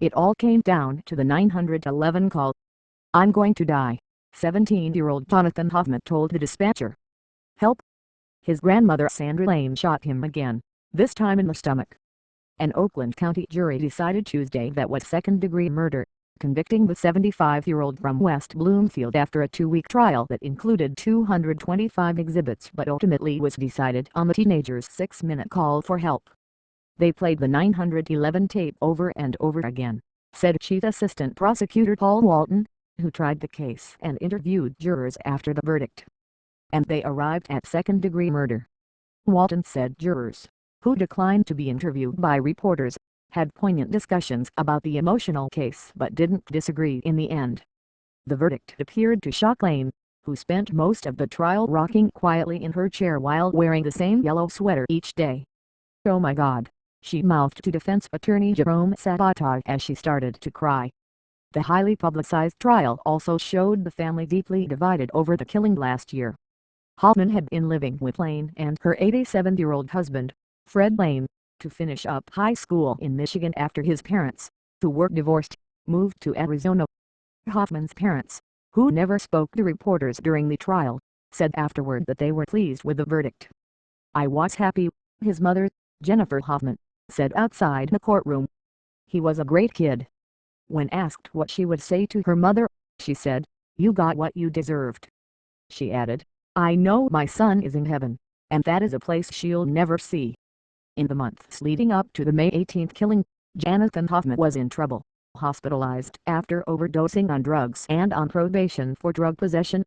It all came down to the 911 call. "I'm going to die," 17-year-old Jonathan Hoffman told the dispatcher. "Help." His grandmother Sandra Lane shot him again, this time in the stomach. An Oakland County jury decided Tuesday that was second-degree murder, convicting the 75-year-old from West Bloomfield after a 2-week trial that included 225 exhibits but ultimately was decided on the teenager's 6-minute call for help. "They played the 911 tape over and over again," said Chief Assistant Prosecutor Paul Walton, who tried the case and interviewed jurors after the verdict. "And they arrived at second-degree murder." Walton said jurors, who declined to be interviewed by reporters, had poignant discussions about the emotional case but didn't disagree in the end. The verdict appeared to shock Lane, who spent most of the trial rocking quietly in her chair while wearing the same yellow sweater each day. "Oh my God," she mouthed to defense attorney Jerome Sabata as she started to cry. The highly publicized trial also showed the family deeply divided over the killing last year. Hoffman had been living with Lane and her 87-year-old husband, Fred Lane, to finish up high school in Michigan after his parents, who were divorced, moved to Arizona. Hoffman's parents, who never spoke to reporters during the trial, said afterward that they were pleased with the verdict. "I was happy," his mother, Jennifer Hoffman, said outside the courtroom. "He was a great kid." When asked what she would say to her mother, she said, "You got what you deserved." She added, "I know my son is in heaven, and that is a place she'll never see." In the months leading up to the May 18 killing, Jonathan Hoffman was in trouble, hospitalized after overdosing on drugs and on probation for drug possession.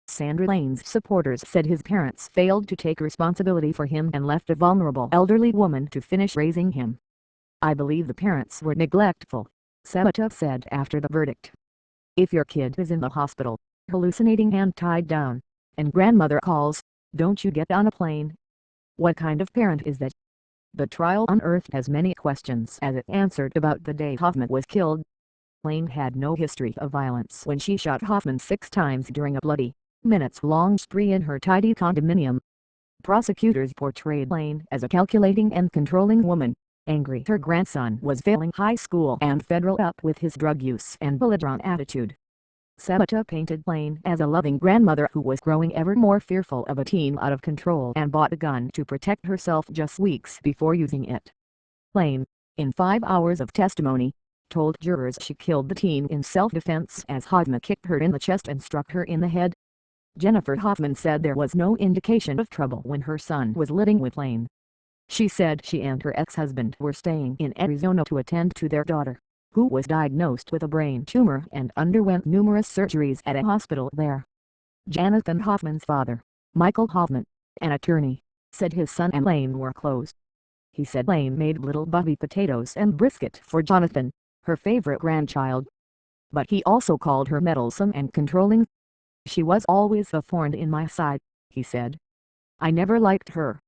Sandra Lane's supporters said his parents failed to take responsibility for him and left a vulnerable elderly woman to finish raising him. "I believe the parents were neglectful," Sabata said after the verdict. "If your kid is in the hospital, hallucinating and tied down, and grandmother calls, don't you get on a plane? What kind of parent is that?" The trial unearthed as many questions as it answered about the day Hoffman was killed. Lane had no history of violence when she shot Hoffman 6 times during a bloody, minutes-long spree in her tidy condominium. Prosecutors portrayed Lane as a calculating and controlling woman, angry her grandson was failing high school and fed up with his drug use and belligerent attitude. Sabata painted Lane as a loving grandmother who was growing ever more fearful of a teen out of control and bought a gun to protect herself just weeks before using it. Lane, in 5 hours of testimony, told jurors she killed the teen in self-defense as Hoffman kicked her in the chest and struck her in the head. Jennifer Hoffman said there was no indication of trouble when her son was living with Lane. She said she and her ex-husband were staying in Arizona to attend to their daughter, who was diagnosed with a brain tumor and underwent numerous surgeries at a hospital there. Jonathan Hoffman's father, Michael Hoffman, an attorney, said his son and Lane were close. He said Lane made little buffy potatoes and brisket for Jonathan, her favorite grandchild. But he also called her meddlesome and controlling. "She was always a thorn in my side," he said. "I never liked her."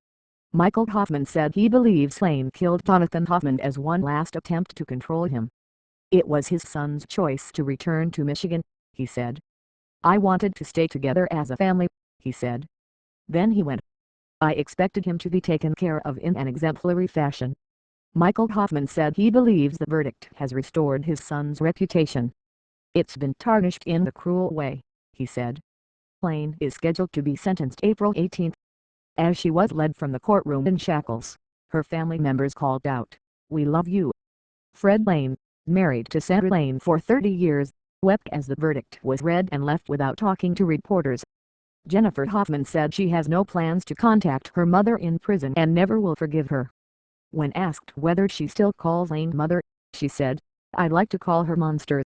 Michael Hoffman said he believes Lane killed Jonathan Hoffman as one last attempt to control him. "It was his son's choice to return to Michigan," he said. "I wanted to stay together as a family," he said. Then he went. "I expected him to be taken care of in an exemplary fashion." Michael Hoffman said he believes the verdict has restored his son's reputation. "It's been tarnished in a cruel way," he said. Lane is scheduled to be sentenced April 18. As she was led from the courtroom in shackles, her family members called out, "We love you." Fred Lane, married to Sandra Lane for 30 years, wept as the verdict was read and left without talking to reporters. Jennifer Hoffman said she has no plans to contact her mother in prison and never will forgive her. When asked whether she still calls Lane mother, she said, "I'd like to call her monsters."